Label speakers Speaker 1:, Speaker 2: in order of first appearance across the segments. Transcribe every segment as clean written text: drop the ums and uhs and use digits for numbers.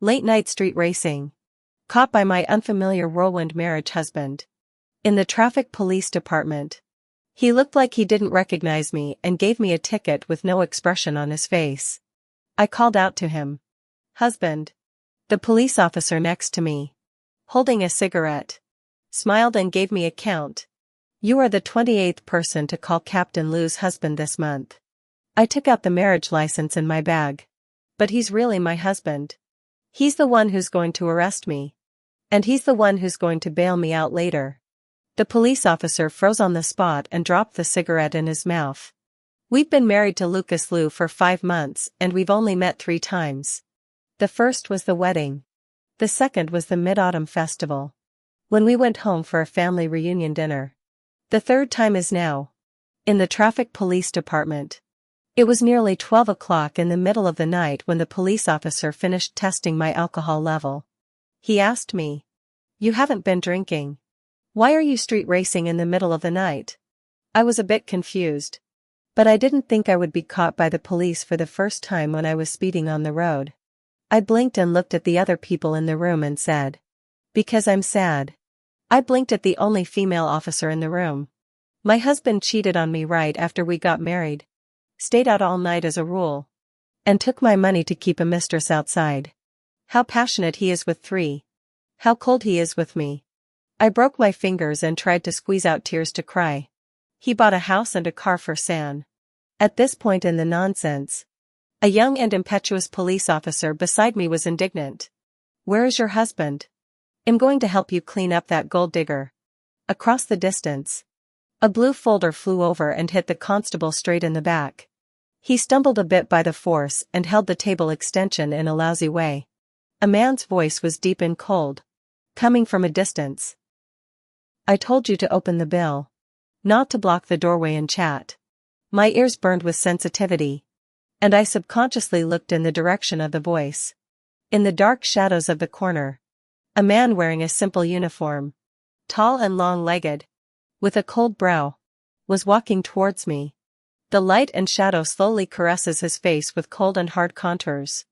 Speaker 1: Late night street racing. Caught by my unfamiliar whirlwind marriage husband. In the traffic police department. He looked like he didn't recognize me and gave me a ticket with no expression on his face. I called out to him. Husband. The police officer next to me, holding a cigarette, smiled and gave me a count. You are the 28th person to call Captain Lu's husband this month. I took out the marriage license in my bag. But he's really my husband. He's the one who's going to arrest me. And he's the one who's going to bail me out later. The police officer froze on the spot and dropped the cigarette in his mouth. We've been married to Lucas Lu for 5 months and we've only met 3 times. The first was the wedding. The second was the Mid-Autumn Festival, when we went home for a family reunion dinner. The third time is now. In the traffic police department. It was nearly 12 o'clock in the middle of the night when the police officer finished testing my alcohol level. He asked me, "You haven't been drinking. Why are you street racing in the middle of the night?" I was a bit confused. But I didn't think I would be caught by the police for the first time when I was speeding on the road. I blinked and looked at the other people in the room and said, "Because I'm sad." I blinked at the only female officer in the room. My husband cheated on me right after we got married. Stayed out all night as a rule. And took my money to keep a mistress outside. How passionate he is with 3. How cold he is with me. I broke my fingers and tried to squeeze out tears to cry. He bought a house and a car for San. At this point in the nonsense, a young and impetuous police officer beside me was indignant. "Where is your husband? I'm going to help you clean up that gold digger." Across the distance, a blue folder flew over and hit the constable straight in the back. He stumbled a bit by the force and held the table extension in a lousy way. A man's voice was deep and cold, coming from a distance. "I told you to open the bill, not to block the doorway and chat." My ears burned with sensitivity, and I subconsciously looked in the direction of the voice. In the dark shadows of the corner, a man wearing a simple uniform, tall and long-legged, with a cold brow, was walking towards me. The light and shadow slowly caresses his face with cold and hard contours.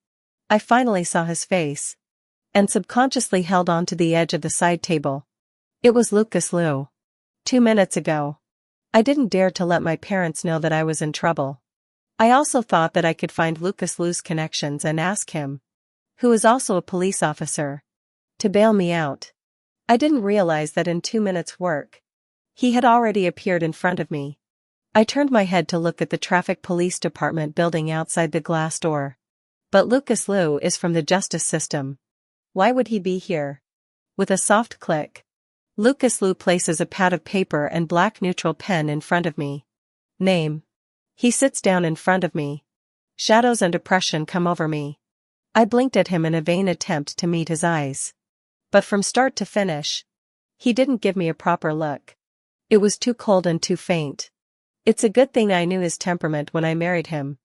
Speaker 1: I finally saw his face, and subconsciously held on to the edge of the side table. It was Lucas Lu. 2 minutes ago. I didn't dare to let my parents know that I was in trouble. I also thought that I could find Lucas Lu's connections and ask him, who is also a police officer, to bail me out. I didn't realize that in 2 minutes' work, he had already appeared in front of me. I turned my head to look at the traffic police department building outside the glass door. But Lucas Lu is from the justice system. Why would he be here? With a soft click, Lucas Lu places a pad of paper and black neutral pen in front of me. Name. He sits down in front of me. Shadows and depression come over me. I blinked at him in a vain attempt to meet his eyes. But from start to finish, he didn't give me a proper look. It was too cold and too faint. It's a good thing I knew his temperament when I married him.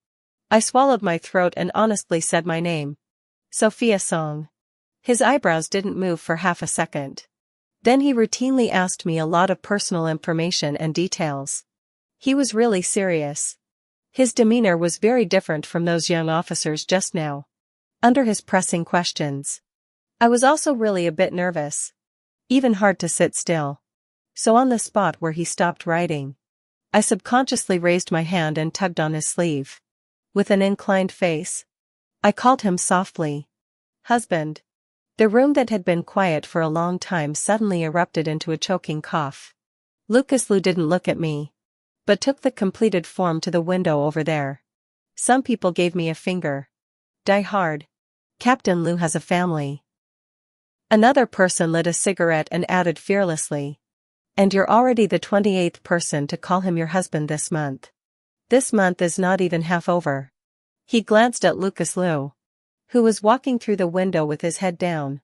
Speaker 1: I swallowed my throat and honestly said my name. Sophia Song. His eyebrows didn't move for half a second. Then he routinely asked me a lot of personal information and details. He was really serious. His demeanor was very different from those young officers just now. Under his pressing questions, I was also really a bit nervous. Even hard to sit still. So on the spot where he stopped writing, I subconsciously raised my hand and tugged on his sleeve. With an inclined face, I called him softly, "Husband." The room that had been quiet for a long time suddenly erupted into a choking cough. Lucas Lu didn't look at me, but took the completed form to the window over there. Some people gave me a finger. Die hard. Captain Lu has a family. Another person lit a cigarette and added fearlessly, "And you're already the 28th person to call him your husband this month. This month is not even half over." He glanced at Lucas Lu, who was walking through the window with his head down,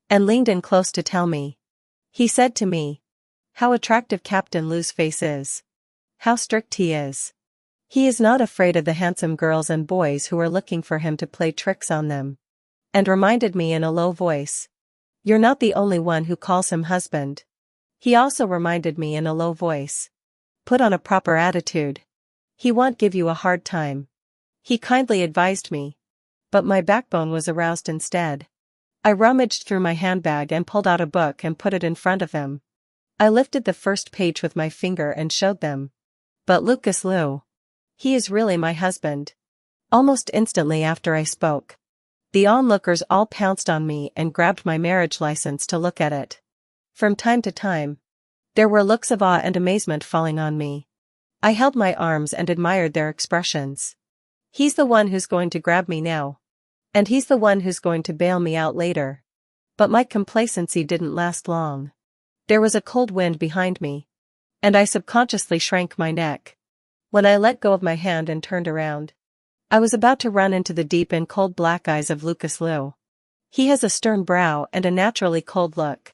Speaker 1: and leaned in close to tell me. He said to me, "How attractive Captain Lu's face is. How strict he is. He is not afraid of the handsome girls and boys who are looking for him to play tricks on them." And reminded me in a low voice, "You're not the only one who calls him husband." He also reminded me in a low voice, "Put on a proper attitude. He won't give you a hard time." He kindly advised me. But my backbone was aroused instead. I rummaged through my handbag and pulled out a book and put it in front of him. I lifted the first page with my finger and showed them. But Lucas Liu. He is really my husband. Almost instantly after I spoke, the onlookers all pounced on me and grabbed my marriage license to look at it. From time to time, there were looks of awe and amazement falling on me. I held my arms and admired their expressions. He's the one who's going to grab me now. And he's the one who's going to bail me out later. But my complacency didn't last long. There was a cold wind behind me, and I subconsciously shrank my neck. When I let go of my hand and turned around, I was about to run into the deep and cold black eyes of Lucas Liu. He has a stern brow and a naturally cold look.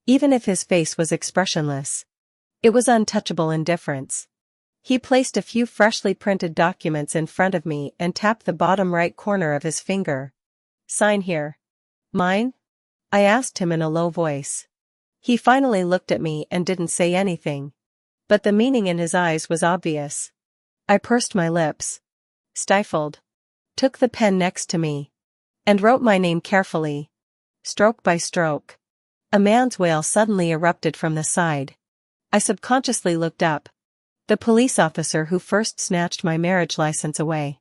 Speaker 1: Even if his face was expressionless, it was untouchable indifference. He placed a few freshly printed documents in front of me and tapped the bottom right corner of his finger. "Sign here." "Mine?" I asked him in a low voice. He finally looked at me and didn't say anything. But the meaning in his eyes was obvious. I pursed my lips, stifled, took the pen next to me, and wrote my name carefully, stroke by stroke. A man's wail suddenly erupted from the side. I subconsciously looked up. The police officer who first snatched my marriage license away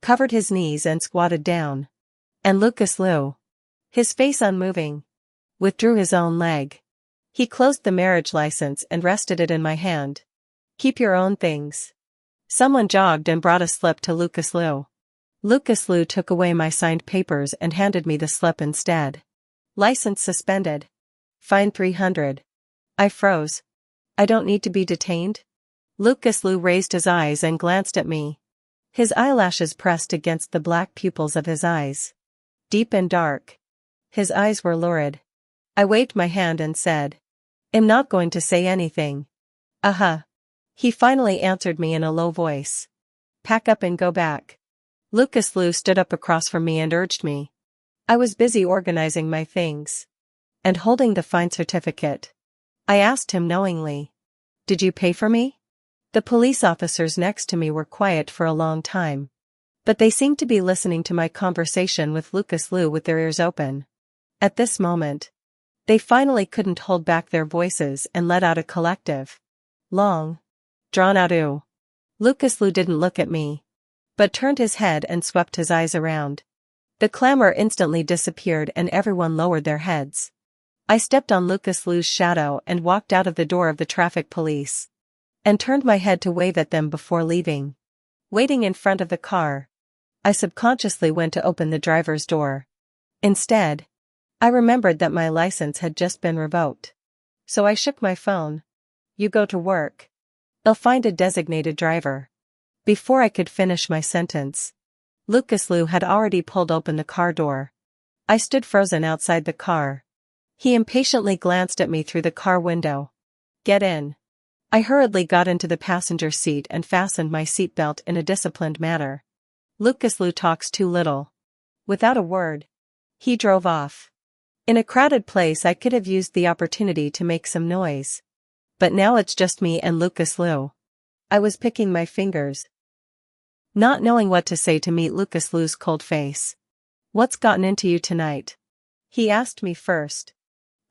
Speaker 1: covered his knees and squatted down. And Lucas Liu, his face unmoving, withdrew his own leg. He closed the marriage license and rested it in my hand. "Keep your own things." Someone jogged and brought a slip to Lucas Liu. Lucas Liu took away my signed papers and handed me the slip instead. "License suspended. Fine 300. I froze. "I don't need to be detained?" Lucas Liu raised his eyes and glanced at me. His eyelashes pressed against the black pupils of his eyes. Deep and dark. His eyes were lurid. I waved my hand and said, "I'm not going to say anything." He finally answered me in a low voice. "Pack up and go back." Lucas Liu stood up across from me and urged me. I was busy organizing my things and holding the fine certificate. I asked him knowingly, "Did you pay for me?" The police officers next to me were quiet for a long time, but they seemed to be listening to my conversation with Lucas Liu with their ears open. At this moment, they finally couldn't hold back their voices and let out a collective, long, drawn-out ooh. Lucas Liu didn't look at me, but turned his head and swept his eyes around. The clamor instantly disappeared and everyone lowered their heads. I stepped on Lucas Liu's shadow and walked out of the door of the traffic police, and turned my head to wave at them before leaving. Waiting in front of the car, I subconsciously went to open the driver's door. Instead, I remembered that my license had just been revoked. So I shook my phone. "You go to work. They'll find a designated driver." Before I could finish my sentence, Lucas Liu had already pulled open the car door. I stood frozen outside the car. He impatiently glanced at me through the car window. "Get in." I hurriedly got into the passenger seat and fastened my seatbelt in a disciplined manner. Lucas Liu talks too little. Without a word, he drove off. In a crowded place I could have used the opportunity to make some noise. But now it's just me and Lucas Liu. I was picking my fingers, not knowing what to say to meet Lucas Liu's cold face. "What's gotten into you tonight?" he asked me first.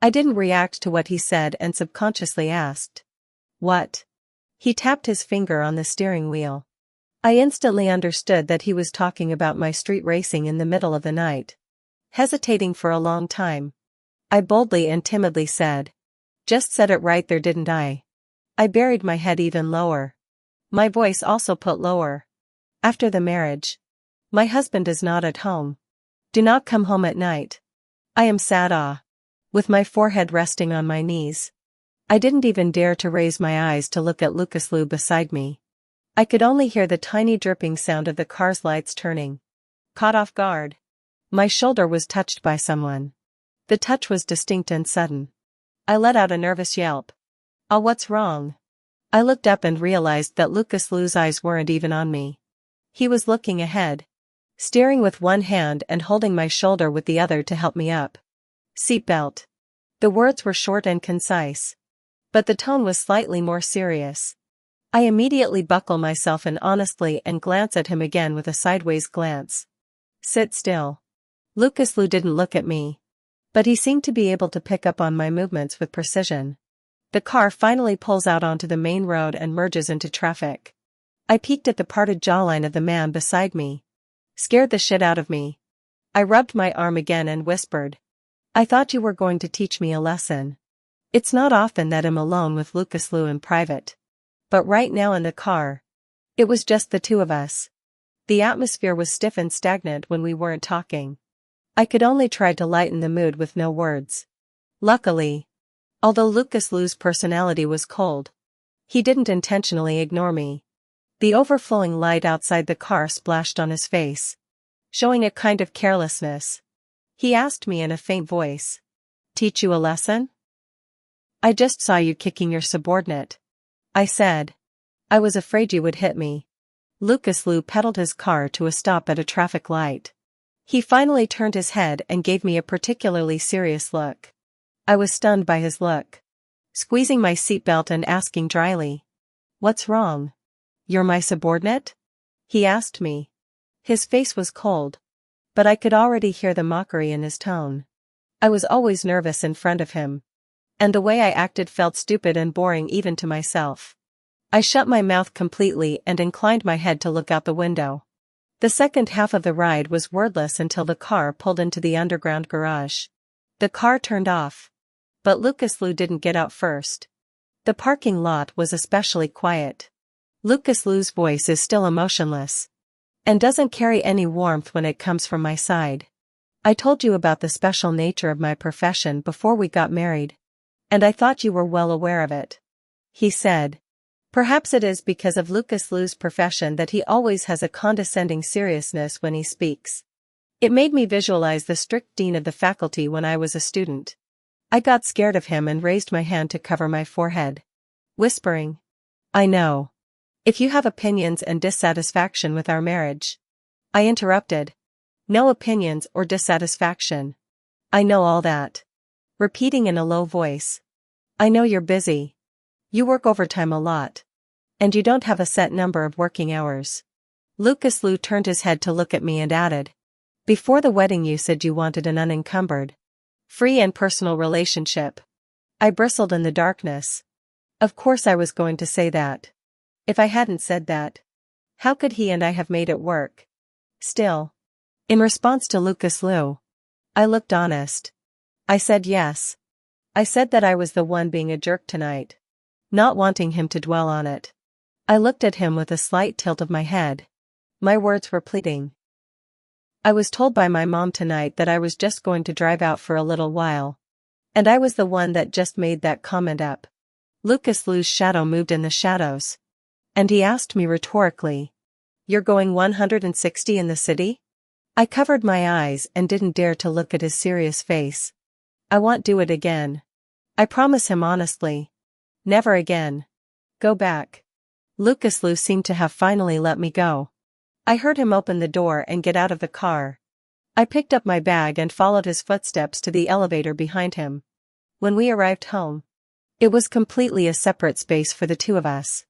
Speaker 1: I didn't react to what he said and subconsciously asked, "What?" He tapped his finger on the steering wheel. I instantly understood that he was talking about my street racing in the middle of the night. Hesitating for a long time, I boldly and timidly said, "Just said it right there, didn't I?" I buried my head even lower. My voice also put lower. "After the marriage, my husband is not at home. Do not come home at night. I am sad, with my forehead resting on my knees. I didn't even dare to raise my eyes to look at Lucas Liu beside me. I could only hear the tiny dripping sound of the car's lights turning. Caught off guard, my shoulder was touched by someone. The touch was distinct and sudden. I let out a nervous yelp. "Oh, what's wrong?" I looked up and realized that Lucas Liu's eyes weren't even on me. He was looking ahead, steering with one hand and holding my shoulder with the other to help me up. "Seatbelt." The words were short and concise, but the tone was slightly more serious. I immediately buckle myself in honestly and glance at him again with a sideways glance. "Sit still." Lucas Liu didn't look at me, but he seemed to be able to pick up on my movements with precision. The car finally pulls out onto the main road and merges into traffic. I peeked at the parted jawline of the man beside me. Scared the shit out of me. I rubbed my arm again and whispered, "I thought you were going to teach me a lesson." It's not often that I'm alone with Lucas Liu in private. But right now in the car, it was just the two of us. The atmosphere was stiff and stagnant when we weren't talking. I could only try to lighten the mood with no words. Luckily, although Lucas Liu's personality was cold, he didn't intentionally ignore me. The overflowing light outside the car splashed on his face, showing a kind of carelessness. He asked me in a faint voice, "Teach you a lesson?" "I just saw you kicking your subordinate," I said. "I was afraid you would hit me." Lucas Liu pedaled his car to a stop at a traffic light. He finally turned his head and gave me a particularly serious look. I was stunned by his look. Squeezing my seatbelt and asking dryly, "What's wrong? You're my subordinate?" he asked me. His face was cold, but I could already hear the mockery in his tone. I was always nervous in front of him, and the way I acted felt stupid and boring even to myself. I shut my mouth completely and inclined my head to look out the window. The second half of the ride was wordless until the car pulled into the underground garage. The car turned off, but Lucas Liu didn't get out first. The parking lot was especially quiet. Lucas Liu's voice is still emotionless, and doesn't carry any warmth when it comes from my side. "I told you about the special nature of my profession before we got married, and I thought you were well aware of it," he said. Perhaps it is because of Lucas Liu's profession that he always has a condescending seriousness when he speaks. It made me visualize the strict dean of the faculty when I was a student. I got scared of him and raised my hand to cover my forehead, whispering, "I know. If you have opinions and dissatisfaction with our marriage." I interrupted. "No opinions or dissatisfaction. I know all that." Repeating in a low voice, "I know you're busy. You work overtime a lot. And you don't have a set number of working hours." Lucas Liu turned his head to look at me and added, "Before the wedding you said you wanted an unencumbered, free and personal relationship." I bristled in the darkness. Of course I was going to say that. If I hadn't said that, how could he and I have made it work? Still, in response to Lucas Liu, I looked honest. I said yes. I said that I was the one being a jerk tonight, not wanting him to dwell on it. I looked at him with a slight tilt of my head. My words were pleading. "I was told by my mom tonight that I was just going to drive out for a little while. And I was the one that just made that comment up." Lucas Liu's shadow moved in the shadows. And he asked me rhetorically, "You're going 160 in the city?" I covered my eyes and didn't dare to look at his serious face. "I won't do it again. I promise him honestly. Never again. Go back." Lucas Liu seemed to have finally let me go. I heard him open the door and get out of the car. I picked up my bag and followed his footsteps to the elevator behind him. When we arrived home, it was completely a separate space for the two of us.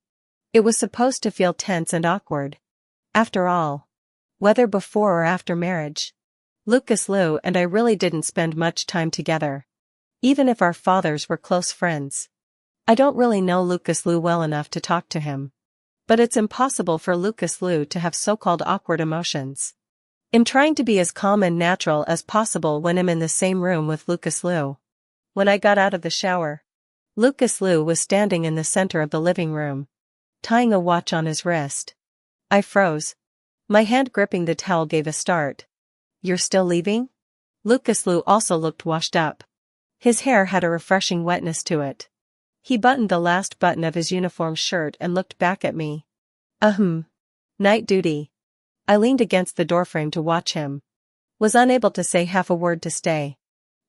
Speaker 1: It was supposed to feel tense and awkward. After all, whether before or after marriage, Lucas Liu and I really didn't spend much time together. Even if our fathers were close friends. I don't really know Lucas Liu well enough to talk to him. But it's impossible for Lucas Liu to have so-called awkward emotions. I'm trying to be as calm and natural as possible when I'm in the same room with Lucas Liu. When I got out of the shower, Lucas Liu was standing in the center of the living room, tying a watch on his wrist. I froze. My hand gripping the towel gave a start. "You're still leaving?" Lucas Liu also looked washed up. His hair had a refreshing wetness to it. He buttoned the last button of his uniform shirt and looked back at me. Night duty." I leaned against the doorframe to watch him. Was unable to say half a word to stay.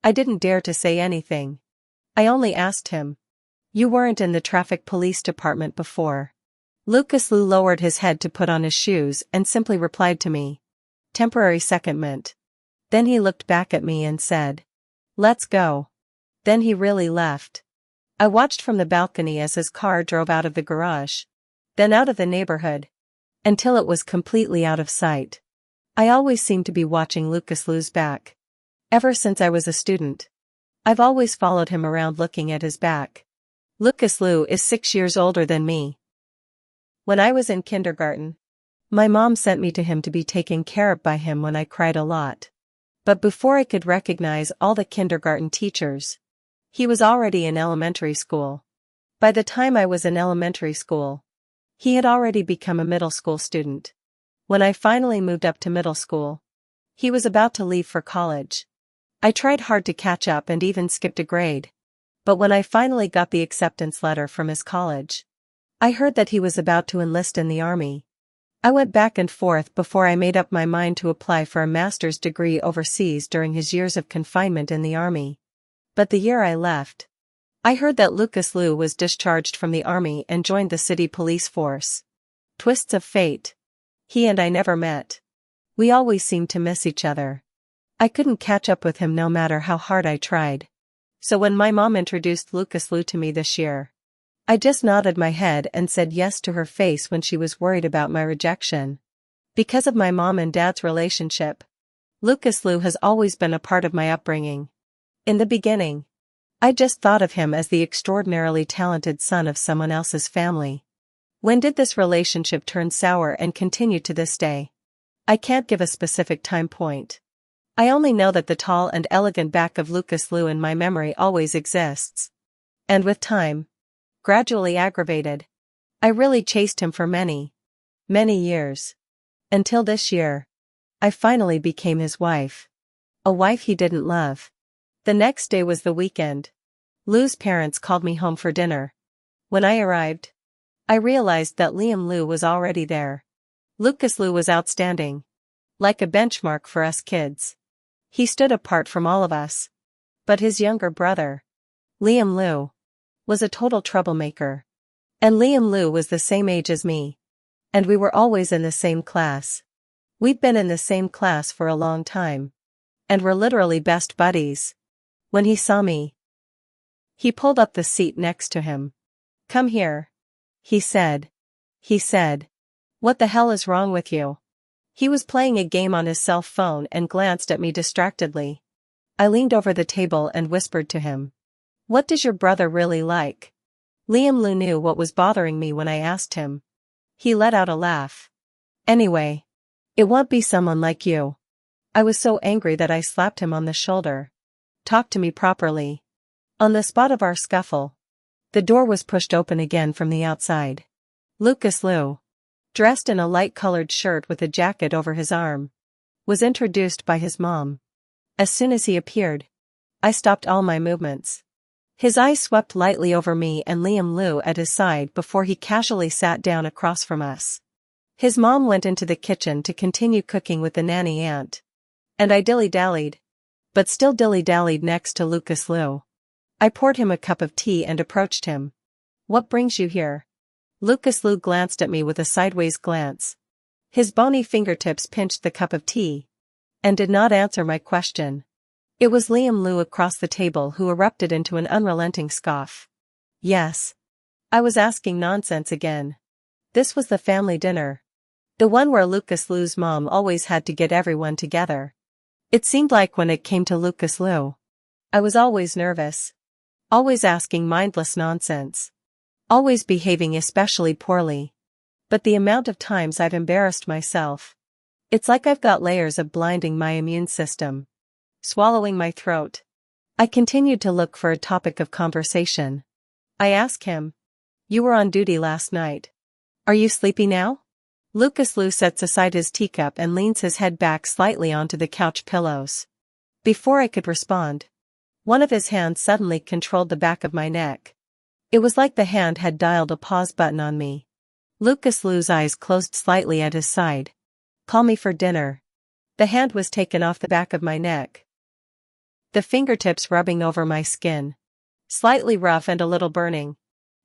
Speaker 1: I didn't dare to say anything. I only asked him, "You weren't in the traffic police department before?" Lucas Liu lowered his head to put on his shoes and simply replied to me, "Temporary secondment." Then he looked back at me and said, "Let's go." Then he really left. I watched from the balcony as his car drove out of the garage, then out of the neighborhood, until it was completely out of sight. I always seem to be watching Lucas Liu's back. Ever since I was a student, I've always followed him around looking at his back. Lucas Liu is 6 years older than me. When I was in kindergarten, my mom sent me to him to be taken care of by him when I cried a lot. But before I could recognize all the kindergarten teachers, he was already in elementary school. By the time I was in elementary school, he had already become a middle school student. When I finally moved up to middle school, he was about to leave for college. I tried hard to catch up and even skipped a grade. But when I finally got the acceptance letter from his college, I heard that he was about to enlist in the army. I went back and forth before I made up my mind to apply for a master's degree overseas during his years of confinement in the army. But the year I left, I heard that Lucas Liu was discharged from the army and joined the city police force. Twists of fate. He and I never met. We always seemed to miss each other. I couldn't catch up with him no matter how hard I tried. So when my mom introduced Lucas Liu to me this year, I just nodded my head and said yes to her face when she was worried about my rejection. Because of my mom and dad's relationship, Lucas Liu has always been a part of my upbringing. In the beginning, I just thought of him as the extraordinarily talented son of someone else's family. When did this relationship turn sour and continue to this day? I can't give a specific time point. I only know that the tall and elegant back of Lucas Liu in my memory always exists. And with time, gradually aggravated, I really chased him for many, many years. Until this year, I finally became his wife. A wife he didn't love. The next day was the weekend. Liu's parents called me home for dinner. When I arrived, I realized that Liam Liu was already there. Lucas Liu was outstanding. Like a benchmark for us kids. He stood apart from all of us. But his younger brother, Liam Liu, was a total troublemaker. And Liam Liu was the same age as me. And we were always in the same class. We'd been in the same class for a long time. And were literally best buddies. When he saw me, he pulled up the seat next to him. "Come here," he said. "What the hell is wrong with you?" He was playing a game on his cell phone and glanced at me distractedly. I leaned over the table and whispered to him, "What does your brother really like?" Liam Liu knew what was bothering me when I asked him. He let out a laugh. "Anyway, it won't be someone like you." I was so angry that I slapped him on the shoulder. "Talk to me properly." On the spot of our scuffle, the door was pushed open again from the outside. Lucas Liu, dressed in a light-colored shirt with a jacket over his arm, was introduced by his mom. As soon as he appeared, I stopped all my movements. His eyes swept lightly over me and Liam Liu at his side before he casually sat down across from us. His mom went into the kitchen to continue cooking with the nanny aunt. And I dilly-dallied. But still dilly-dallied next to Lucas Liu. I poured him a cup of tea and approached him. "What brings you here?" Lucas Liu glanced at me with a sideways glance. His bony fingertips pinched the cup of tea. And did not answer my question. It was Liam Liu across the table who erupted into an unrelenting scoff. Yes. I was asking nonsense again. This was the family dinner. The one where Lucas Liu's mom always had to get everyone together. It seemed like when it came to Lucas Liu, I was always nervous. Always asking mindless nonsense. Always behaving especially poorly. But the amount of times I've embarrassed myself. It's like I've got layers of blinding my immune system. Swallowing my throat. I continued to look for a topic of conversation. I asked him, "You were on duty last night. Are you sleepy now?" Lucas Liu sets aside his teacup and leans his head back slightly onto the couch pillows. Before I could respond, one of his hands suddenly controlled the back of my neck. It was like the hand had dialed a pause button on me. Lucas Liu's eyes closed slightly at his side. "Call me for dinner." The hand was taken off the back of my neck. The fingertips rubbing over my skin. Slightly rough and a little burning.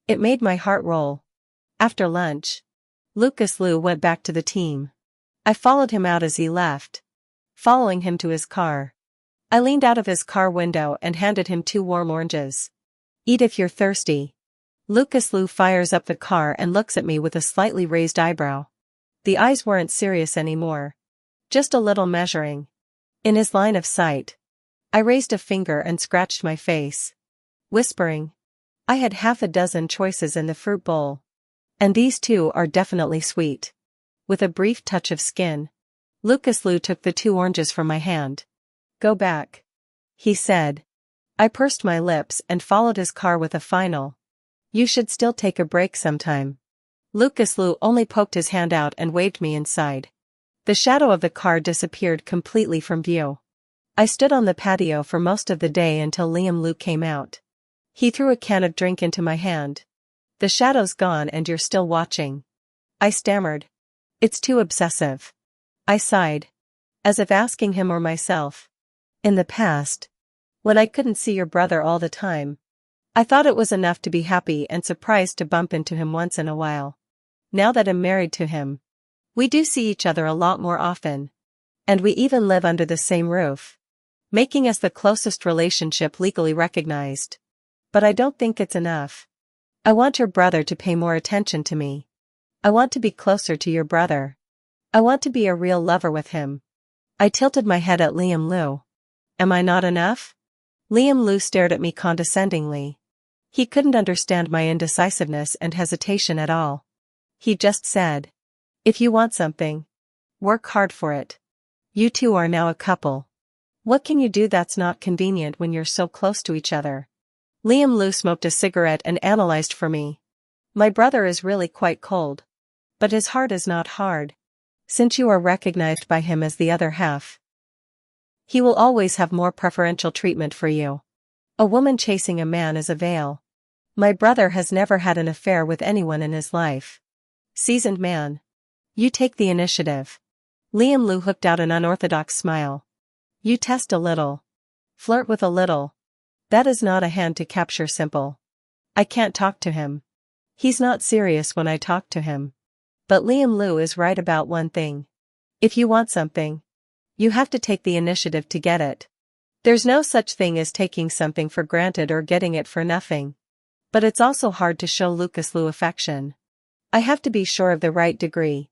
Speaker 1: It made my heart roll. After lunch, Lucas Liu went back to the team. I followed him out as he left. Following him to his car. I leaned out of his car window and handed him 2 warm oranges. "Eat if you're thirsty." Lucas Liu fires up the car and looks at me with a slightly raised eyebrow. The eyes weren't serious anymore. Just a little measuring. In his line of sight. I raised a finger and scratched my face. Whispering. I had half a dozen choices in the fruit bowl. And these two are definitely sweet. With a brief touch of skin. Lucas Liu took the 2 oranges from my hand. Go back. He said. I pursed my lips and followed his car with a final. You should still take a break sometime. Lucas Liu only poked his hand out and waved me inside. The shadow of the car disappeared completely from view. I stood on the patio for most of the day until Liam Liu came out. He threw a can of drink into my hand. The shadow's gone and you're still watching. I stammered. It's too obsessive. I sighed. As if asking him or myself. In the past. When I couldn't see your brother all the time. I thought it was enough to be happy and surprised to bump into him once in a while. Now that I'm married to him. We do see each other a lot more often. And we even live under the same roof. Making us the closest relationship legally recognized. But I don't think it's enough. I want your brother to pay more attention to me. I want to be closer to your brother. I want to be a real lover with him. I tilted my head at Liam Liu. Am I not enough? Liam Liu stared at me condescendingly. He couldn't understand my indecisiveness and hesitation at all. He just said. If you want something. Work hard for it. You two are now a couple. What can you do that's not convenient when you're so close to each other? Liam Liu smoked a cigarette and analyzed for me. My brother is really quite cold. But his heart is not hard. Since you are recognized by him as the other half. He will always have more preferential treatment for you. A woman chasing a man is a veil. My brother has never had an affair with anyone in his life. Seasoned man. You take the initiative. Liam Liu hooked out an unorthodox smile. You test a little. Flirt with a little. That is not a hand to capture simple. I can't talk to him. He's not serious when I talk to him. But Liam Liu is right about one thing. If you want something, you have to take the initiative to get it. There's no such thing as taking something for granted or getting it for nothing. But it's also hard to show Lucas Liu affection. I have to be sure of the right degree.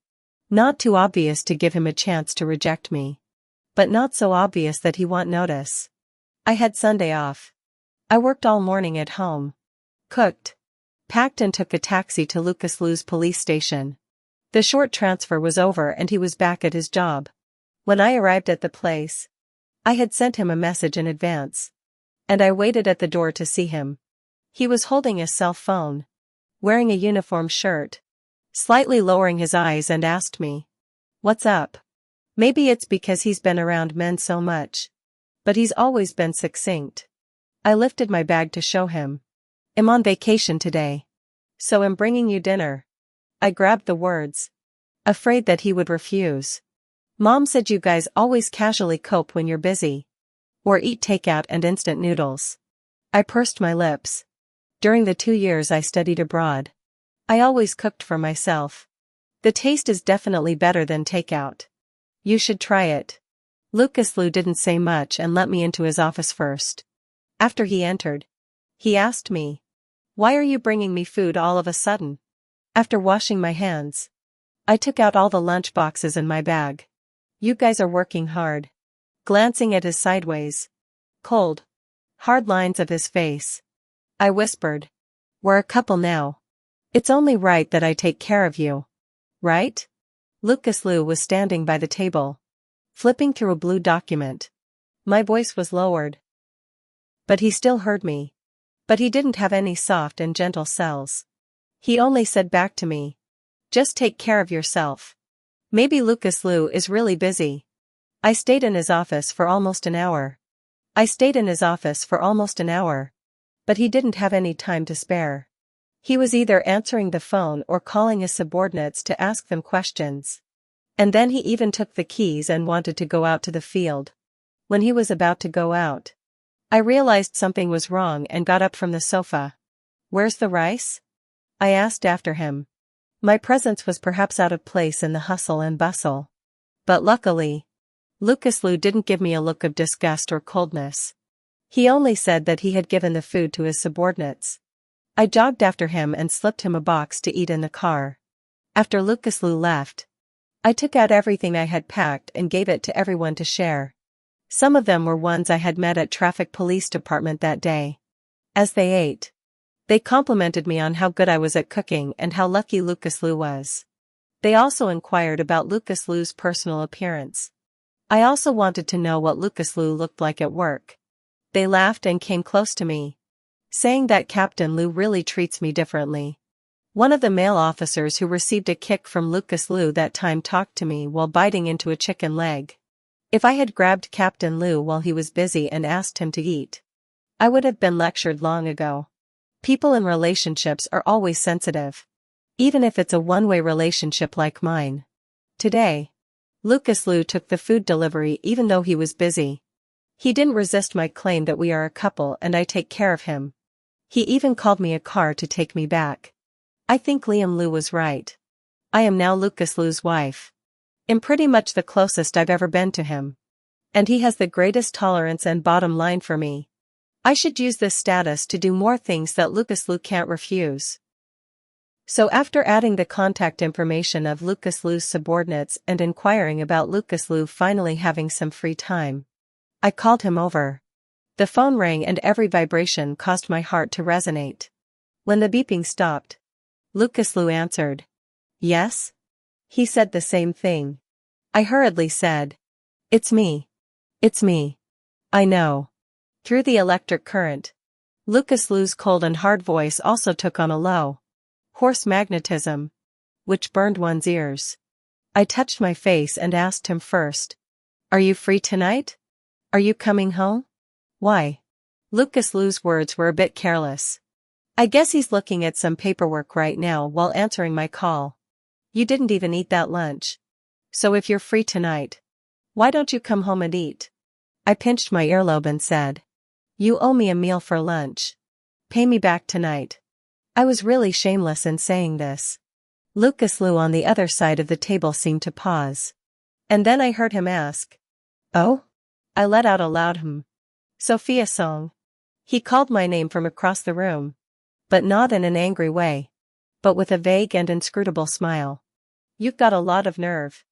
Speaker 1: Not too obvious to give him a chance to reject me. But not so obvious that he won't notice. I had Sunday off. I worked all morning at home. Cooked. Packed and took a taxi to Lucas Liu's police station. The short transfer was over and he was back at his job. When I arrived at the place, I had sent him a message in advance. And I waited at the door to see him. He was holding a cell phone. Wearing a uniform shirt. Slightly lowering his eyes and asked me. What's up? Maybe it's because he's been around men so much. But he's always been succinct. I lifted my bag to show him. I'm on vacation today. So I'm bringing you dinner. I grabbed the words. Afraid that he would refuse. Mom said you guys always casually cope when you're busy. Or eat takeout and instant noodles. I pursed my lips. During the 2 years I studied abroad. I always cooked for myself. The taste is definitely better than takeout. You should try it. Lucas Liu didn't say much and let me into his office first. After he entered, he asked me, why are you bringing me food all of a sudden? After washing my hands, I took out all the lunch boxes in my bag. You guys are working hard. Glancing at his sideways, cold, hard lines of his face, I whispered, we're a couple now. It's only right that I take care of you. Right? Lucas Liu was standing by the table, flipping through a blue document. My voice was lowered. But he still heard me. But he didn't have any soft and gentle cells. He only said back to me, just take care of yourself. Maybe Lucas Liu is really busy. I stayed in his office for almost an hour. But he didn't have any time to spare. He was either answering the phone or calling his subordinates to ask them questions. And then he even took the keys and wanted to go out to the field. When he was about to go out, I realized something was wrong and got up from the sofa. Where's the rice? I asked after him. My presence was perhaps out of place in the hustle and bustle. But luckily, Lucas Liu didn't give me a look of disgust or coldness. He only said that he had given the food to his subordinates. I jogged after him and slipped him a box to eat in the car. After Lucas Liu left, I took out everything I had packed and gave it to everyone to share. Some of them were ones I had met at traffic police department that day. As they ate, they complimented me on how good I was at cooking and how lucky Lucas Lou was. They also inquired about Lucas Lou's personal appearance. I also wanted to know what Lucas Lou looked like at work. They laughed and came close to me, saying that Captain Lou really treats me differently. One of the male officers who received a kick from Lucas Lou that time talked to me while biting into a chicken leg. If I had grabbed Captain Lou while he was busy and asked him to eat, I would have been lectured long ago. People in relationships are always sensitive, even if it's a one-way relationship like mine. Today, Lucas Lou took the food delivery even though he was busy. He didn't resist my claim that we are a couple and I take care of him. He even called me a car to take me back. I think Liam Lou was right. I am now Lucas Lou's wife. I'm pretty much the closest I've ever been to him. And he has the greatest tolerance and bottom line for me. I should use this status to do more things that Lucas Lou can't refuse. So after adding the contact information of Lucas Lou's subordinates and inquiring about Lucas Lou finally having some free time, I called him over. The phone rang and every vibration caused my heart to resonate. When the beeping stopped, Lucas Lou answered. Yes? He said the same thing. I hurriedly said. It's me. It's me. I know. Through the electric current, Lucas Lou's cold and hard voice also took on a low, hoarse magnetism, which burned one's ears. I touched my face and asked him first. Are you free tonight? Are you coming home? Why? Lucas Lou's words were a bit careless. I guess he's looking at some paperwork right now while answering my call. You didn't even eat that lunch. So if you're free tonight, why don't you come home and eat? I pinched my earlobe and said. You owe me a meal for lunch. Pay me back tonight. I was really shameless in saying this. Lucas Lou on the other side of the table seemed to pause. And then I heard him ask. Oh? I let out a loud Sophia Song. He called my name from across the room. But not in an angry way. But with a vague and inscrutable smile. You've got a lot of nerve.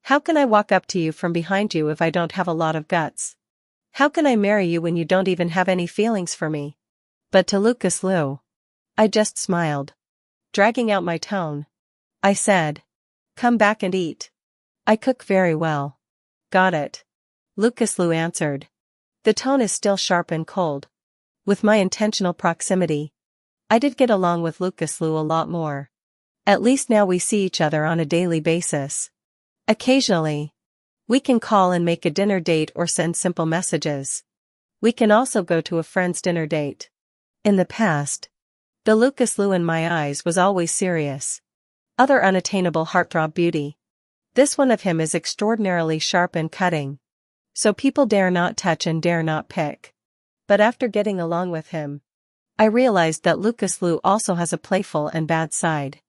Speaker 1: How can I walk up to you from behind you if I don't have a lot of guts? How can I marry you when you don't even have any feelings for me? But to Lucas Lou, I just smiled. Dragging out my tone, I said. Come back and eat. I cook very well. Got it. Lucas Lou answered. The tone is still sharp and cold. With my intentional proximity, I did get along with Lucas Lou a lot more. At least now we see each other on a daily basis. Occasionally, we can call and make a dinner date or send simple messages. We can also go to a friend's dinner date. In the past, the Lucas Lou in my eyes was always serious. Other unattainable heartthrob beauty. This one of him is extraordinarily sharp and cutting. So people dare not touch and dare not pick. But after getting along with him, I realized that Lucas Lou also has a playful and bad side.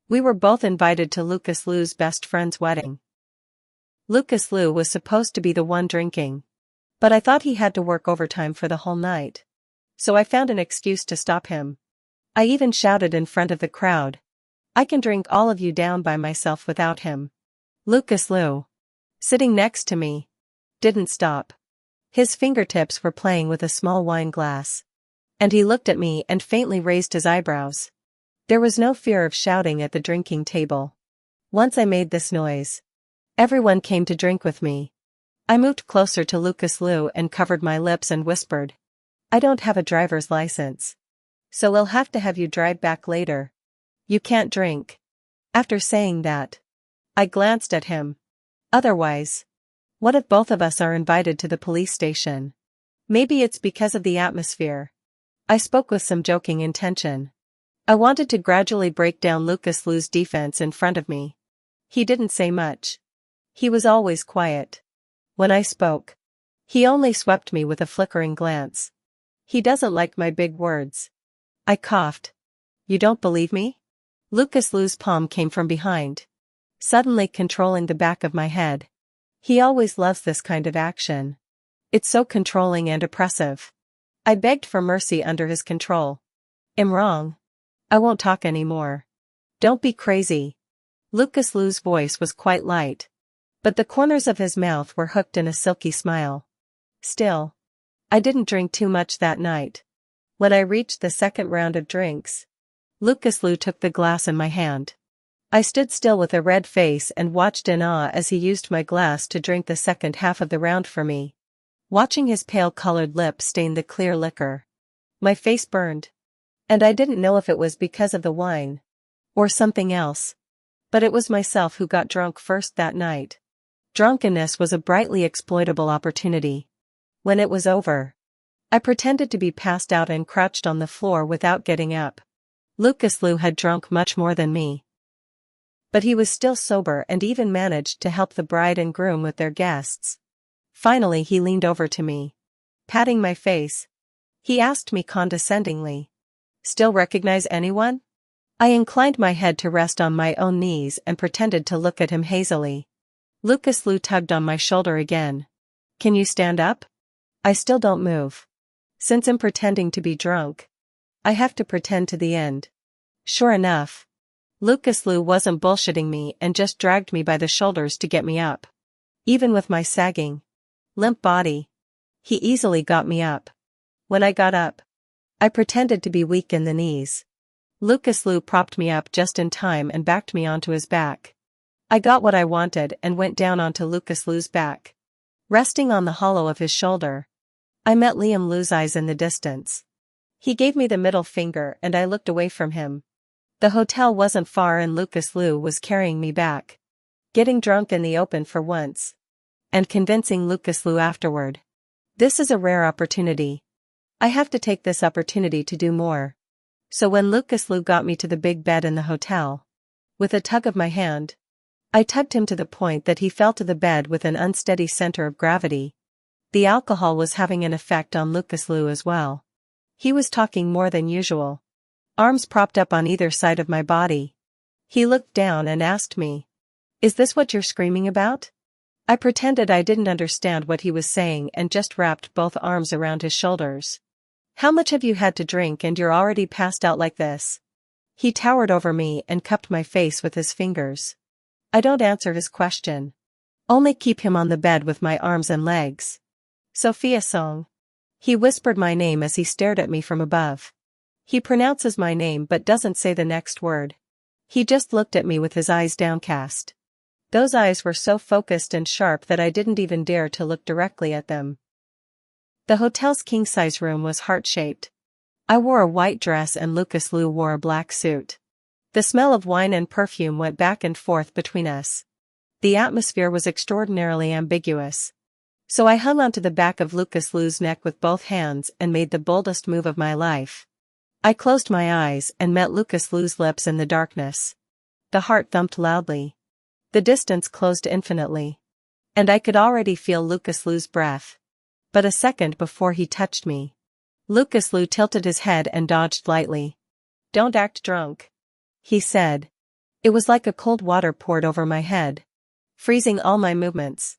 Speaker 1: We were both invited to Lucas Lou's best friend's wedding. Lucas Lou was supposed to be the one drinking. But I thought he had to work overtime for the whole night. So I found an excuse to stop him. I even shouted in front of the crowd. I can drink all of you down by myself without him. Lucas Lou, sitting next to me, didn't stop. His fingertips were playing with a small wine glass. And he looked at me and faintly raised his eyebrows. There was no fear of shouting at the drinking table. Once I made this noise, everyone came to drink with me. I moved closer to Lucas Lou and covered my lips and whispered. I don't have a driver's license. So we'll have to have you drive back later. You can't drink. After saying that, I glanced at him. Otherwise, what if both of us are invited to the police station? Maybe it's because of the atmosphere. I spoke with some joking intention. I wanted to gradually break down Lucas Lou's defense in front of me. He didn't say much. He was always quiet. When I spoke, he only swept me with a flickering glance. He doesn't like my big words. I coughed. You don't believe me? Lucas Lou's palm came from behind, suddenly controlling the back of my head. He always loves this kind of action. It's so controlling and oppressive. I begged for mercy under his control. I'm wrong. I won't talk anymore. Don't be crazy. Lucas Liu's voice was quite light, but the corners of his mouth were hooked in a silky smile. Still, I didn't drink too much that night. When I reached the second round of drinks, Lucas Liu took the glass in my hand. I stood still with a red face and watched in awe as he used my glass to drink the second half of the round for me. Watching his pale-colored lips stain the clear liquor, my face burned. And I didn't know if it was because of the wine or something else. But it was myself who got drunk first that night. Drunkenness was a brightly exploitable opportunity. When it was over, I pretended to be passed out and crouched on the floor without getting up. Lucas Liu had drunk much more than me, but he was still sober and even managed to help the bride and groom with their guests. Finally he leaned over to me. Patting my face, he asked me condescendingly, "Still recognize anyone?" I inclined my head to rest on my own knees and pretended to look at him hazily. Lucas Liu tugged on my shoulder again. "Can you stand up?" I still don't move. Since I'm pretending to be drunk, I have to pretend to the end. Sure enough, Lucas Liu wasn't bullshitting me and just dragged me by the shoulders to get me up. Even with my sagging, limp body, he easily got me up. When I got up, I pretended to be weak in the knees. Lucas Liu propped me up just in time and backed me onto his back. I got what I wanted and went down onto Lucas Liu's back. Resting on the hollow of his shoulder, I met Liam Liu's eyes in the distance. He gave me the middle finger and I looked away from him. The hotel wasn't far and Lucas Liu was carrying me back. Getting drunk in the open for once. And convincing Lucas Liu afterward. This is a rare opportunity. I have to take this opportunity to do more. So when Lucas Liu got me to the big bed in the hotel, with a tug of my hand, I tugged him to the point that he fell to the bed with an unsteady center of gravity. The alcohol was having an effect on Lucas Liu as well. He was talking more than usual. Arms propped up on either side of my body. He looked down and asked me, "Is this what you're screaming about?" I pretended I didn't understand what he was saying and just wrapped both arms around his shoulders. "How much have you had to drink and you're already passed out like this?" He towered over me and cupped my face with his fingers. I don't answer his question. Only keep him on the bed with my arms and legs. "Sophia Song." He whispered my name as he stared at me from above. He pronounces my name but doesn't say the next word. He just looked at me with his eyes downcast. Those eyes were so focused and sharp that I didn't even dare to look directly at them. The hotel's king-size room was heart-shaped. I wore a white dress and Lucas Liu wore a black suit. The smell of wine and perfume went back and forth between us. The atmosphere was extraordinarily ambiguous. So I hung onto the back of Lucas Liu's neck with both hands and made the boldest move of my life. I closed my eyes and met Lucas Liu's lips in the darkness. The heart thumped loudly. The distance closed infinitely. And I could already feel Lucas Liu's breath. But a second before he touched me, Lucas Liu tilted his head and dodged lightly. "Don't act drunk," he said. It was like a cold water poured over my head, freezing all my movements.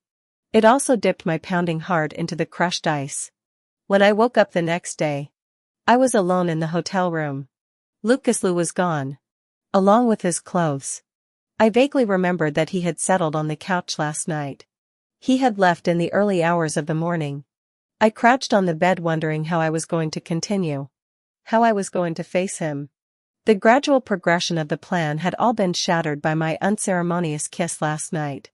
Speaker 1: It also dipped my pounding heart into the crushed ice. When I woke up the next day, I was alone in the hotel room. Lucas Liu was gone, along with his clothes. I vaguely remembered that he had settled on the couch last night. He had left in the early hours of the morning. I crouched on the bed wondering how I was going to continue. How I was going to face him. The gradual progression of the plan had all been shattered by my unceremonious kiss last night.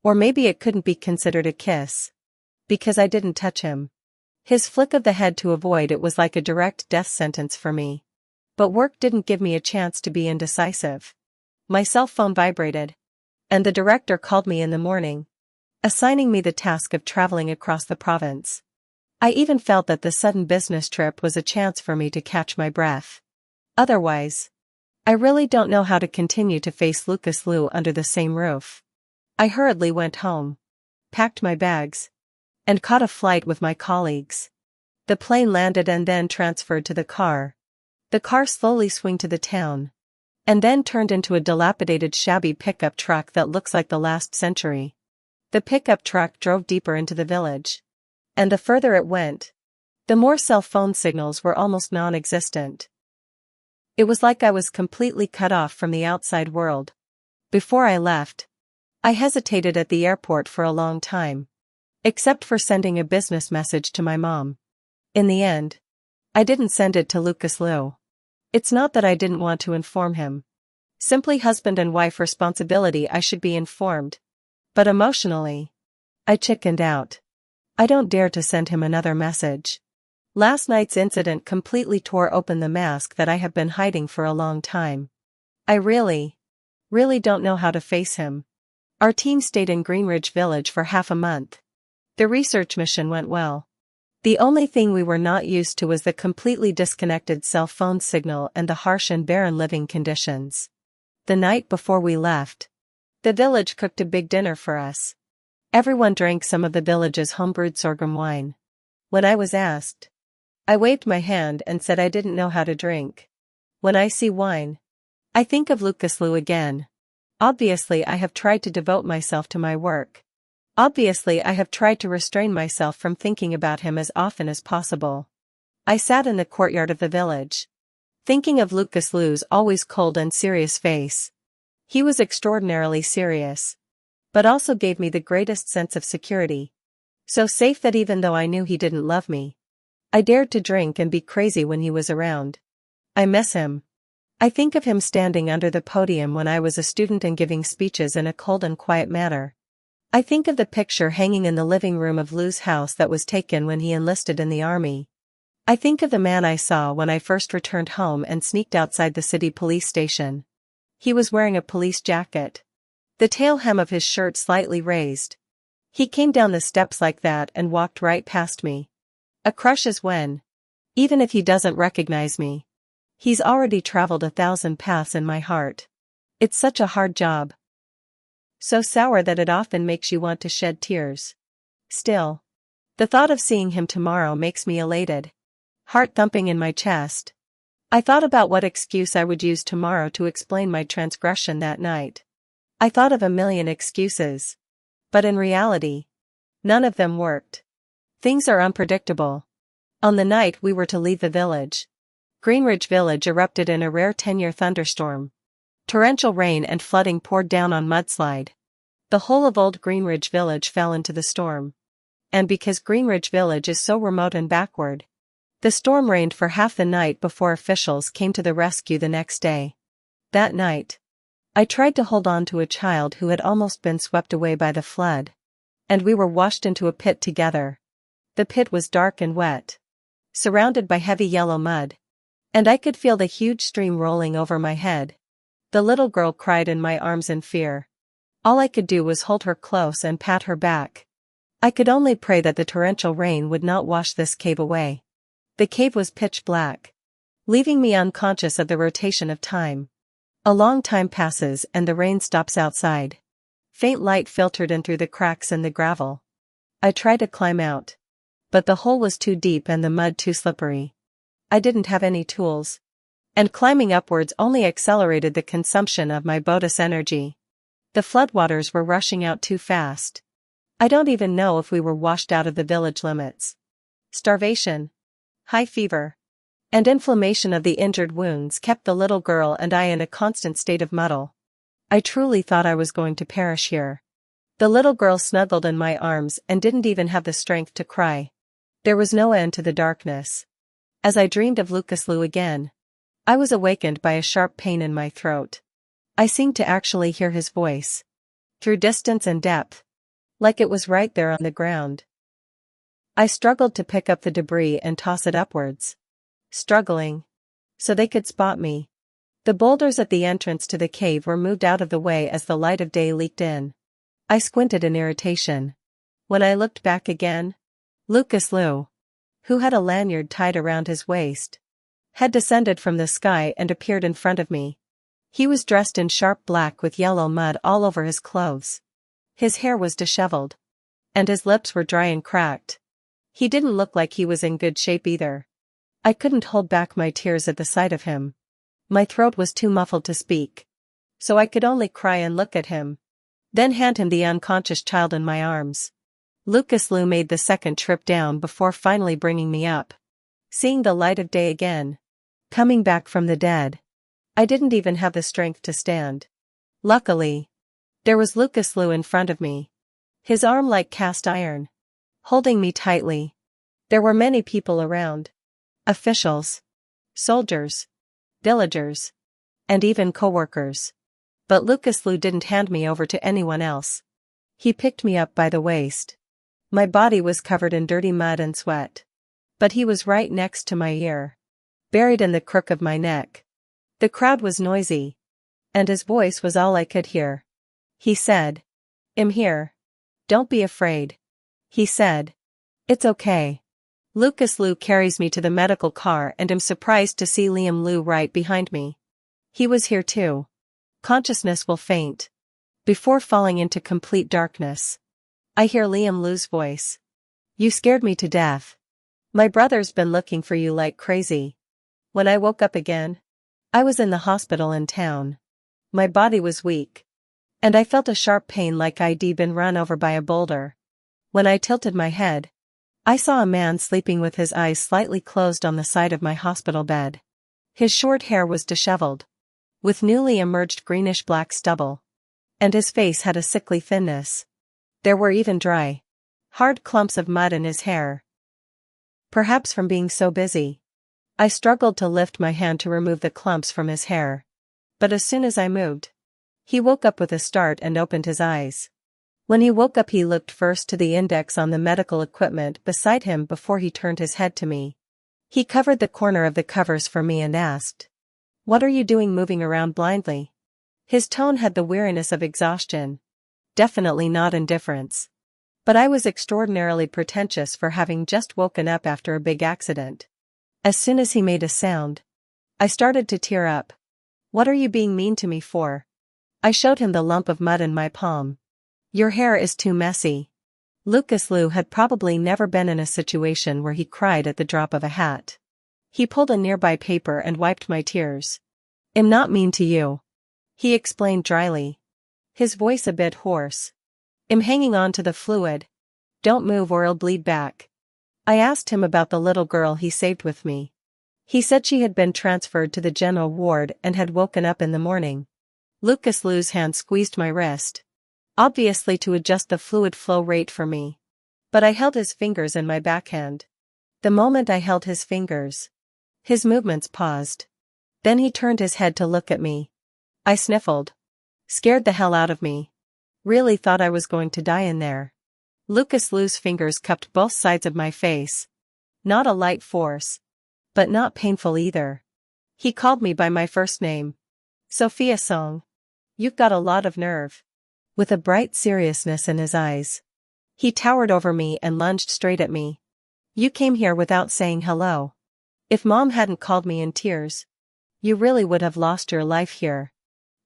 Speaker 1: Or maybe it couldn't be considered a kiss. Because I didn't touch him. His flick of the head to avoid it was like a direct death sentence for me. But work didn't give me a chance to be indecisive. My cell phone vibrated. And the director called me in the morning, assigning me the task of traveling across the province. I even felt that the sudden business trip was a chance for me to catch my breath. Otherwise, I really don't know how to continue to face Lucas Liu under the same roof. I hurriedly went home, packed my bags, and caught a flight with my colleagues. The plane landed and then transferred to the car. The car slowly swung to the town, and then turned into a dilapidated shabby pickup truck that looks like the last century. The pickup truck drove deeper into the village. And the further it went, the more cell phone signals were almost non-existent. It was like I was completely cut off from the outside world. Before I left, I hesitated at the airport for a long time. Except for sending a business message to my mom. In the end, I didn't send it to Lucas Liu. It's not that I didn't want to inform him. Simply husband and wife responsibility, I should be informed. But emotionally, I chickened out. I don't dare to send him another message. Last night's incident completely tore open the mask that I have been hiding for a long time. I really don't know how to face him. Our team stayed in Greenridge Village for half a month. The research mission went well. The only thing we were not used to was the completely disconnected cell phone signal and the harsh and barren living conditions. The night before we left, the village cooked a big dinner for us. Everyone drank some of the village's homebrewed sorghum wine. When I was asked, I waved my hand and said I didn't know how to drink. When I see wine, I think of Lucas Liu again. Obviously, I have tried to devote myself to my work. Obviously, I have tried to restrain myself from thinking about him as often as possible. I sat in the courtyard of the village, thinking of Lucas Liu's always cold and serious face. He was extraordinarily serious, but also gave me the greatest sense of security. So safe that even though I knew he didn't love me, I dared to drink and be crazy when he was around. I miss him. I think of him standing under the podium when I was a student and giving speeches in a cold and quiet manner. I think of the picture hanging in the living room of Liu's house that was taken when he enlisted in the army. I think of the man I saw when I first returned home and sneaked outside the city police station. He was wearing a police jacket, the tail hem of his shirt slightly raised. He came down the steps like that and walked right past me. A crush is when, even if he doesn't recognize me, he's already traveled 1,000 paths in my heart. It's such a hard job. So sour that it often makes you want to shed tears. Still, the thought of seeing him tomorrow makes me elated. Heart thumping in my chest. I thought about what excuse I would use tomorrow to explain my transgression that night. I thought of a million excuses. But in reality, none of them worked. Things are unpredictable. On the night we were to leave the village, Greenridge Village erupted in a rare 10-year thunderstorm. Torrential rain and flooding poured down on mudslide. The whole of old Greenridge Village fell into the storm. And because Greenridge Village is so remote and backward, the storm rained for half the night before officials came to the rescue the next day. That night, I tried to hold on to a child who had almost been swept away by the flood. And we were washed into a pit together. The pit was dark and wet, surrounded by heavy yellow mud. And I could feel the huge stream rolling over my head. The little girl cried in my arms in fear. All I could do was hold her close and pat her back. I could only pray that the torrential rain would not wash this cave away. The cave was pitch black, leaving me unconscious of the rotation of time. A long time passes and the rain stops outside. Faint light filtered in through the cracks in the gravel. I tried to climb out, but the hole was too deep and the mud too slippery. I didn't have any tools. And climbing upwards only accelerated the consumption of my Bodas energy. The floodwaters were rushing out too fast. I don't even know if we were washed out of the village limits. Starvation, high fever, and inflammation of the injured wounds kept the little girl and I in a constant state of muddle. I truly thought I was going to perish here. The little girl snuggled in my arms and didn't even have the strength to cry. There was no end to the darkness. As I dreamed of Lucas Liu again, I was awakened by a sharp pain in my throat. I seemed to actually hear his voice, through distance and depth, like it was right there on the ground. I struggled to pick up the debris and toss it upwards. Struggling, so they could spot me. The boulders at the entrance to the cave were moved out of the way as the light of day leaked in. I squinted in irritation. When I looked back again, Lucas Liu, who had a lanyard tied around his waist, had descended from the sky and appeared in front of me. He was dressed in sharp black with yellow mud all over his clothes. His hair was disheveled, and his lips were dry and cracked. He didn't look like he was in good shape either. I couldn't hold back my tears at the sight of him. My throat was too muffled to speak, so I could only cry and look at him, then hand him the unconscious child in my arms. Lucas Liu made the second trip down before finally bringing me up. Seeing the light of day again, coming back from the dead, I didn't even have the strength to stand. Luckily, there was Lucas Liu in front of me. His arm like cast iron, holding me tightly. There were many people around. Officials, soldiers, villagers, and even co-workers. But Lucas Liu didn't hand me over to anyone else. He picked me up by the waist. My body was covered in dirty mud and sweat. But he was right next to my ear, buried in the crook of my neck. The crowd was noisy, and his voice was all I could hear. He said, "I'm here. Don't be afraid." He said, "It's okay." Lucas Liu carries me to the medical car and I'm surprised to see Liam Liu right behind me. He was here too. Consciousness will faint before falling into complete darkness. I hear Liam Liu's voice. "You scared me to death. My brother's been looking for you like crazy." When I woke up again, I was in the hospital in town. My body was weak, and I felt a sharp pain like I'd been run over by a boulder. When I tilted my head, I saw a man sleeping with his eyes slightly closed on the side of my hospital bed. His short hair was disheveled, with newly emerged greenish-black stubble, and his face had a sickly thinness. There were even dry, hard clumps of mud in his hair. Perhaps from being so busy. I struggled to lift my hand to remove the clumps from his hair. But as soon as I moved, he woke up with a start and opened his eyes. When he woke up he looked first to the index on the medical equipment beside him before he turned his head to me. He covered the corner of the covers for me and asked, "What are you doing moving around blindly?" His tone had the weariness of exhaustion. Definitely not indifference. But I was extraordinarily pretentious for having just woken up after a big accident. As soon as he made a sound, I started to tear up. "What are you being mean to me for?" I showed him the lump of mud in my palm. "Your hair is too messy." Lucas Liu had probably never been in a situation where he cried at the drop of a hat. He pulled a nearby paper and wiped my tears. "I'm not mean to you," he explained dryly, his voice a bit hoarse. "I'm hanging on to the fluid. Don't move or I'll bleed back." I asked him about the little girl he saved with me. He said she had been transferred to the general ward and had woken up in the morning. Lucas Liu's hand squeezed my wrist, obviously to adjust the fluid flow rate for me. But I held his fingers in my backhand. The moment I held his fingers, his movements paused. Then he turned his head to look at me. I sniffled. Scared the hell out of me. Really thought I was going to die in there. Lucas Liu's fingers cupped both sides of my face. Not a light force, but not painful either. He called me by my first name. "Sophia Song. You've got a lot of nerve." With a bright seriousness in his eyes. He towered over me and lunged straight at me. "You came here without saying hello. If Mom hadn't called me in tears, you really would have lost your life here.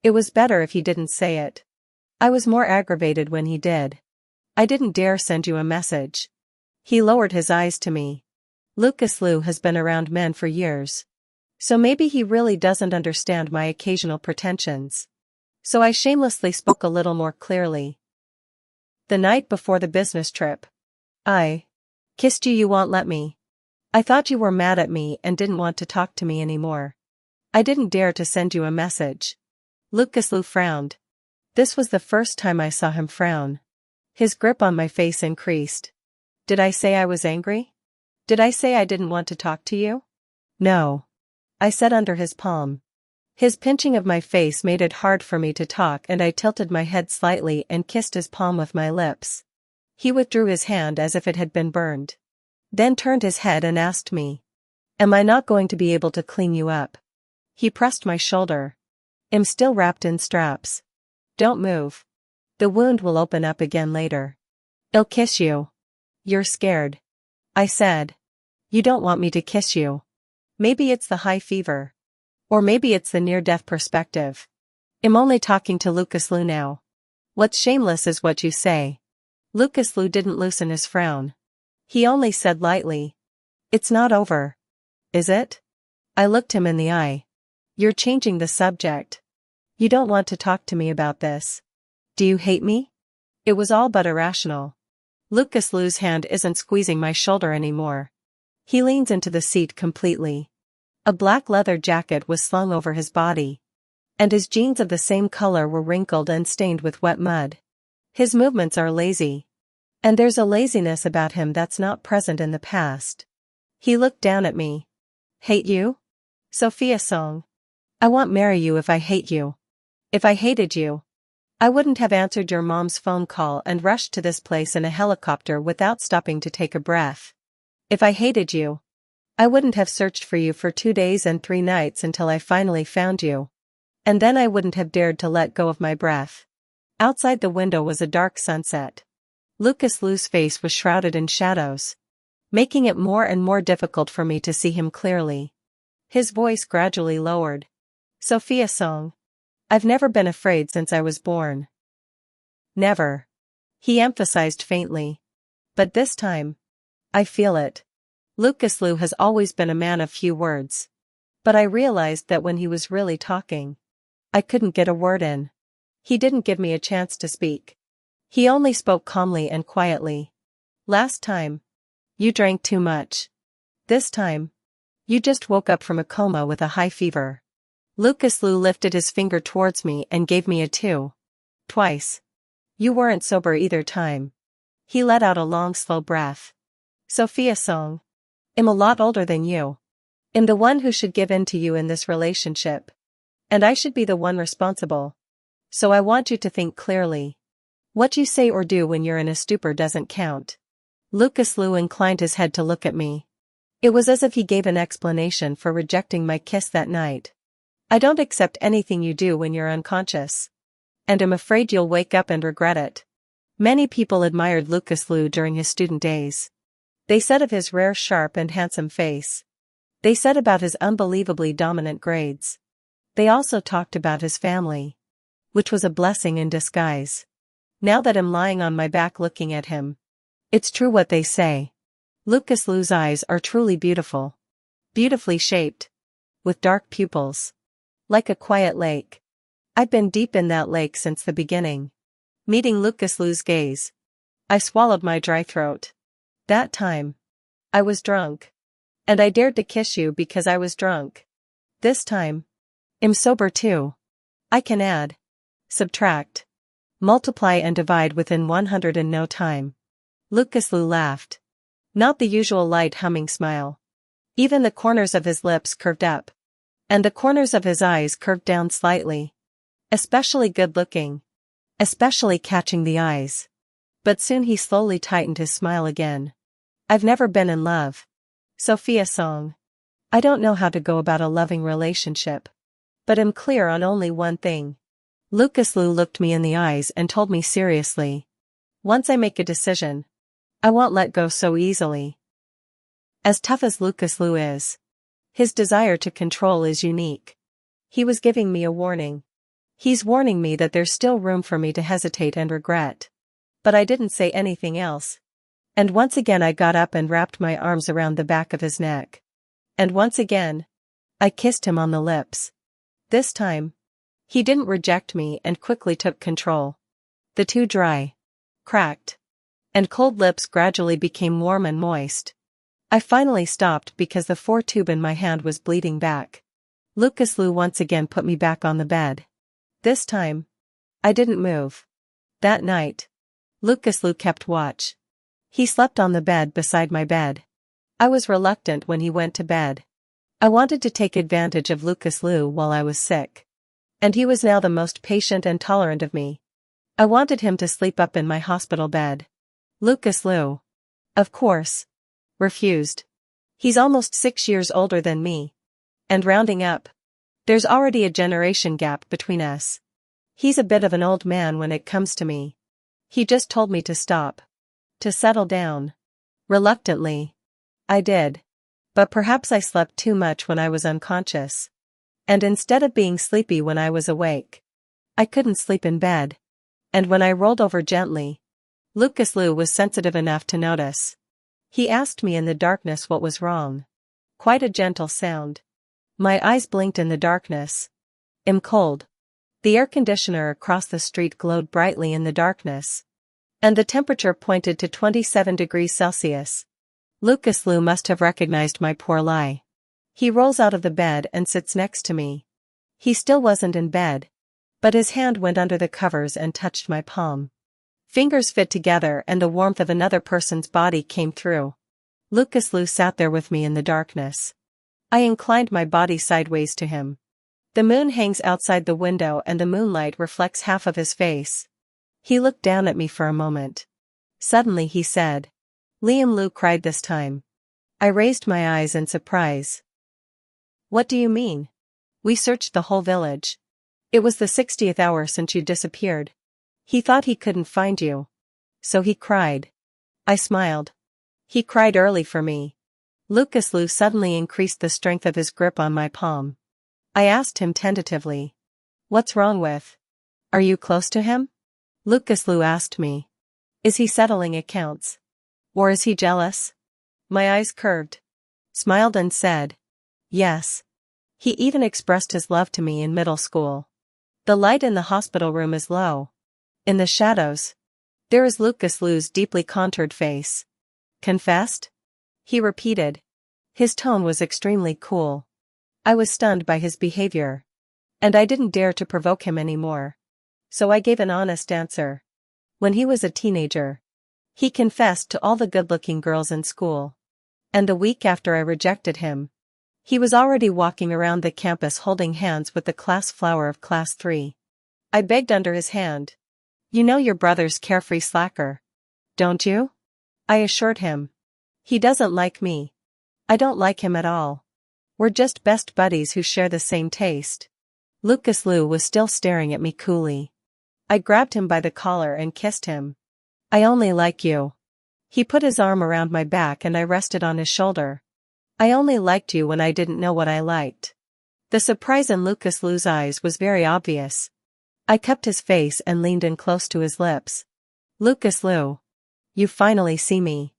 Speaker 1: It was better if he didn't say it." I was more aggravated when he did. "I didn't dare send you a message." He lowered his eyes to me. Lucas Liu has been around men for years. So maybe he really doesn't understand my occasional pretensions. So I shamelessly spoke a little more clearly. "The night before the business trip, I kissed you. You won't let me. I thought you were mad at me and didn't want to talk to me anymore. I didn't dare to send you a message." Lucas Liu frowned. This was the first time I saw him frown. His grip on my face increased. "Did I say I was angry? Did I say I didn't want to talk to you?" "No," I said under his palm. His pinching of my face made it hard for me to talk and I tilted my head slightly and kissed his palm with my lips. He withdrew his hand as if it had been burned. Then turned his head and asked me, "Am I not going to be able to clean you up?" He pressed my shoulder. "I'm still wrapped in straps. Don't move. The wound will open up again later. I'll kiss you." "You're scared," I said. "You don't want me to kiss you. Maybe it's the high fever. Or maybe it's the near-death perspective. I'm only talking to Lucas Liu now. What's shameless is what you say." Lucas Liu didn't loosen his frown. He only said lightly, "It's not over. Is it?" I looked him in the eye. "You're changing the subject. You don't want to talk to me about this. Do you hate me?" It was all but irrational. Lucas Liu's hand isn't squeezing my shoulder anymore. He leans into the seat completely. A black leather jacket was slung over his body. And his jeans of the same color were wrinkled and stained with wet mud. His movements are lazy. And there's a laziness about him that's not present in the past. He looked down at me. Hate you? Sophia Song. I won't marry you if I hate you. If I hated you, I wouldn't have answered your mom's phone call and rushed to this place in a helicopter without stopping to take a breath. If I hated you, I wouldn't have searched for you for 2 days and 3 nights until I finally found you. And then I wouldn't have dared to let go of my breath. Outside the window was a dark sunset. Lucas Liu's face was shrouded in shadows, making it more and more difficult for me to see him clearly. His voice gradually lowered. Sophia Song. I've never been afraid since I was born. Never. He emphasized faintly. But this time, I feel it. Lucas Liu has always been a man of few words. But I realized that when he was really talking, I couldn't get a word in. He didn't give me a chance to speak. He only spoke calmly and quietly. Last time, you drank too much. This time, you just woke up from a coma with a high fever. Lucas Liu lifted his finger towards me and gave me a 2. Twice. You weren't sober either time. He let out a long slow breath. Sophia Song. I'm a lot older than you. I'm the one who should give in to you in this relationship. And I should be the one responsible. So I want you to think clearly. What you say or do when you're in a stupor doesn't count. Lucas Liu inclined his head to look at me. It was as if he gave an explanation for rejecting my kiss that night. I don't accept anything you do when you're unconscious. And I'm afraid you'll wake up and regret it. Many people admired Lucas Liu during his student days. They said of his rare, sharp and handsome face. They said about his unbelievably dominant grades. They also talked about his family, which was a blessing in disguise. Now that I'm lying on my back looking at him, it's true what they say. Lucas Liu's eyes are truly beautiful. Beautifully shaped. With dark pupils. Like a quiet lake. I've been deep in that lake since the beginning. Meeting Lucas Liu's gaze, I swallowed my dry throat. That time, I was drunk. And I dared to kiss you because I was drunk. This time, I'm sober too. I can add, subtract, multiply and divide within 100 in no time. Lucas Liu laughed. Not the usual light humming smile. Even the corners of his lips curved up. And the corners of his eyes curved down slightly. Especially good-looking. Especially catching the eyes. But soon he slowly tightened his smile again. I've never been in love. Sophia Song. I don't know how to go about a loving relationship. But I'm clear on only one thing. Lucas Liu looked me in the eyes and told me seriously. Once I make a decision, I won't let go so easily. As tough as Lucas Liu is, his desire to control is unique. He was giving me a warning. He's warning me that there's still room for me to hesitate and regret. But I didn't say anything else. And once again I got up and wrapped my arms around the back of his neck. And once again, I kissed him on the lips. This time, he didn't reject me and quickly took control. The 2 dry, cracked, and cold lips gradually became warm and moist. I finally stopped because the 4 tube in my hand was bleeding back. Lucas Liu once again put me back on the bed. This time, I didn't move. That night, Lucas Liu kept watch. He slept on the bed beside my bed. I was reluctant when he went to bed. I wanted to take advantage of Lucas Liu while I was sick. And he was now the most patient and tolerant of me. I wanted him to sleep up in my hospital bed. Lucas Liu, of course, refused. He's almost 6 years older than me. And rounding up, there's already a generation gap between us. He's a bit of an old man when it comes to me. He just told me to stop. To settle down. Reluctantly. I did. But perhaps I slept too much when I was unconscious. And instead of being sleepy when I was awake, I couldn't sleep in bed. And when I rolled over gently, Lucas Liu was sensitive enough to notice. He asked me in the darkness what was wrong. Quite a gentle sound. My eyes blinked in the darkness. I'm cold. The air conditioner across the street glowed brightly in the darkness. And the temperature pointed to 27 degrees Celsius. Lucas Liu must have recognized my poor lie. He rolls out of the bed and sits next to me. He still wasn't in bed, but his hand went under the covers and touched my palm. Fingers fit together and the warmth of another person's body came through. Lucas Liu sat there with me in the darkness. I inclined my body sideways to him. The moon hangs outside the window and the moonlight reflects half of his face. He looked down at me for a moment. Suddenly he said, "Liam." Liu cried this time. I raised my eyes in surprise. "What do you mean? We searched the whole village. It was the 60th hour since you disappeared. He thought he couldn't find you. So he cried." I smiled. "He cried early for me." Lucas Liu suddenly increased the strength of his grip on my palm. I asked him tentatively, "What's wrong with? Are you close to him?" Lucas Liu asked me. "Is he settling accounts? Or is he jealous?" My eyes curved. Smiled and said, "Yes. He even expressed his love to me in middle school." The light in the hospital room is low. In the shadows, there is Lucas Liu's deeply contoured face. "Confessed?" he repeated. His tone was extremely cool. I was stunned by his behavior. And I didn't dare to provoke him anymore. So I gave an honest answer. When he was a teenager, he confessed to all the good-looking girls in school. And a week after I rejected him, he was already walking around the campus holding hands with the class flower of Class 3. I begged under his hand. "You know your brother's carefree slacker, don't you?" I assured him. "He doesn't like me. I don't like him at all. We're just best buddies who share the same taste." Lucas Liu was still staring at me coolly. I grabbed him by the collar and kissed him. "I only like you." He put his arm around my back and I rested on his shoulder. "I only liked you when I didn't know what I liked." The surprise in Lucas Liu's eyes was very obvious. I kept his face and leaned in close to his lips. "Lucas Liu. You finally see me."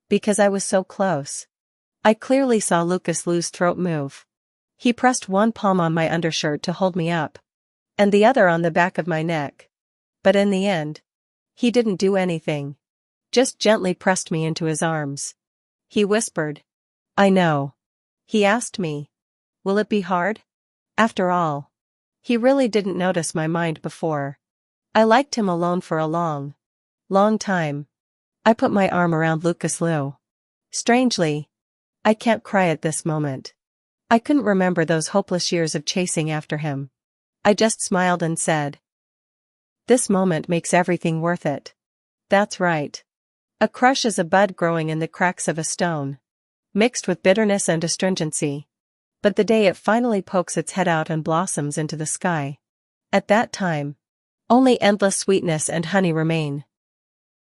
Speaker 1: Because I was so close. I clearly saw Lucas Liu's throat move. He pressed one palm on my undershirt to hold me up, and the other on the back of my neck. But in the end, he didn't do anything. Just gently pressed me into his arms. He whispered, "I know." He asked me, "Will it be hard?" After all, he really didn't notice my mind before. I liked him alone for a long, long time. I put my arm around Lucas Liu. Strangely, I can't cry at this moment. I couldn't remember those hopeless years of chasing after him. I just smiled and said, "This moment makes everything worth it." That's right. A crush is a bud growing in the cracks of a stone, mixed with bitterness and astringency. But the day it finally pokes its head out and blossoms into the sky, at that time, only endless sweetness and honey remain.